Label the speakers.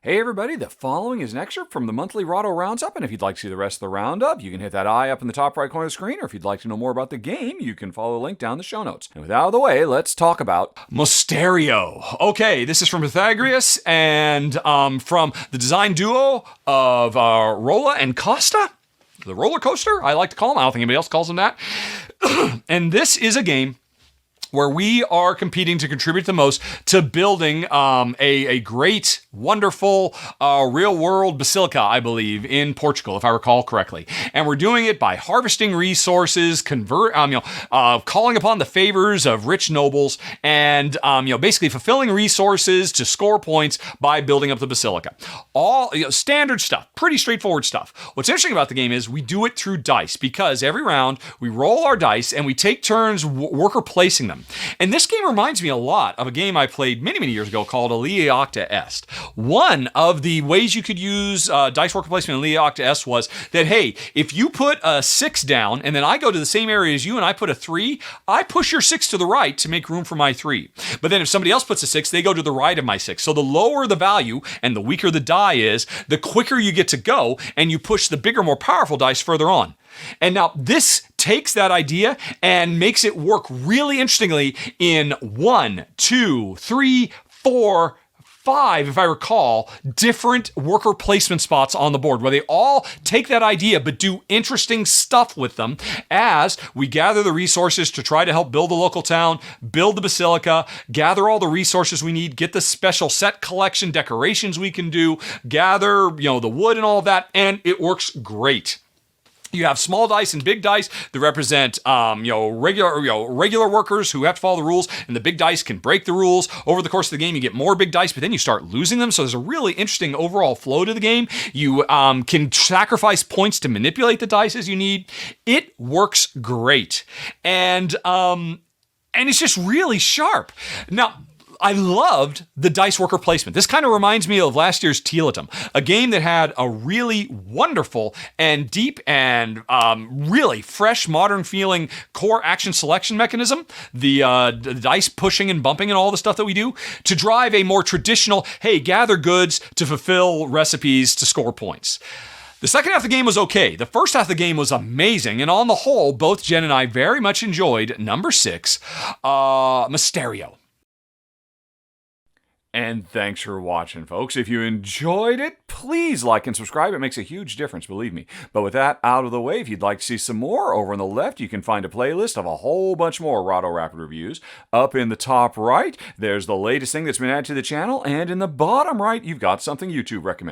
Speaker 1: Hey everybody, the following is an excerpt from the monthly Rahdo Roundup, and if you'd like to see the rest of the roundup, you can hit that eye up in the top right corner of the screen, or if you'd like to know more about the game, you can follow the link down in the show notes. And with that out of the way, let's talk about Moesteiro. Okay, this is from Pythagoras, and from the design duo of Rolla and Costa. The roller coaster, I like to call them. I don't think anybody else calls them that. And this is a game where we are competing to contribute the most to building a great, wonderful, real-world basilica, I believe, in Portugal, if I recall correctly. And we're doing it by harvesting resources, calling upon the favors of rich nobles, and basically fulfilling resources to score points by building up the basilica. All standard stuff, pretty straightforward stuff. What's interesting about the game is we do it through dice, because every round we roll our dice and we take turns worker placing them. And this game reminds me a lot of a game I played many, many years ago called Alia Octa Est. One of the ways you could use dice worker placement in Alia Octa Est was that, hey, if you put a 6 down and then I go to the same area as you and I put a 3, I push your 6 to the right to make room for my 3. But then if somebody else puts a 6, they go to the right of my 6. So the lower the value and the weaker the die is, the quicker you get to go, and you push the bigger, more powerful dice further on. And now this takes that idea and makes it work really interestingly in 1, 2, 3, 4, 5, if I recall, different worker placement spots on the board where they all take that idea but do interesting stuff with them as we gather the resources to try to help build the local town, build the basilica, gather all the resources we need, get the special set collection decorations we can do, gather, the wood and all of that, and it works great. You have small dice and big dice that represent, regular workers who have to follow the rules, and the big dice can break the rules. Over the course of the game, you get more big dice, but then you start losing them. So there's a really interesting overall flow to the game. You can sacrifice points to manipulate the dice as you need. It works great, and it's just really sharp. Now, I loved the dice worker placement. This kind of reminds me of last year's Tealetum, a game that had a really wonderful and deep and really fresh, modern feeling core action selection mechanism, the dice pushing and bumping and all the stuff that we do, to drive a more traditional, hey, gather goods to fulfill recipes to score points. The second half of the game was okay. The first half of the game was amazing, and on the whole, both Jen and I very much enjoyed number 6, Moesteiro. And thanks for watching, folks. If you enjoyed it, please like and subscribe. It makes a huge difference, believe me. But with that out of the way, if you'd like to see some more, over on the left, you can find a playlist of a whole bunch more Rahdo Rapid reviews. Up in the top right, there's the latest thing that's been added to the channel. And in the bottom right, you've got something YouTube recommends.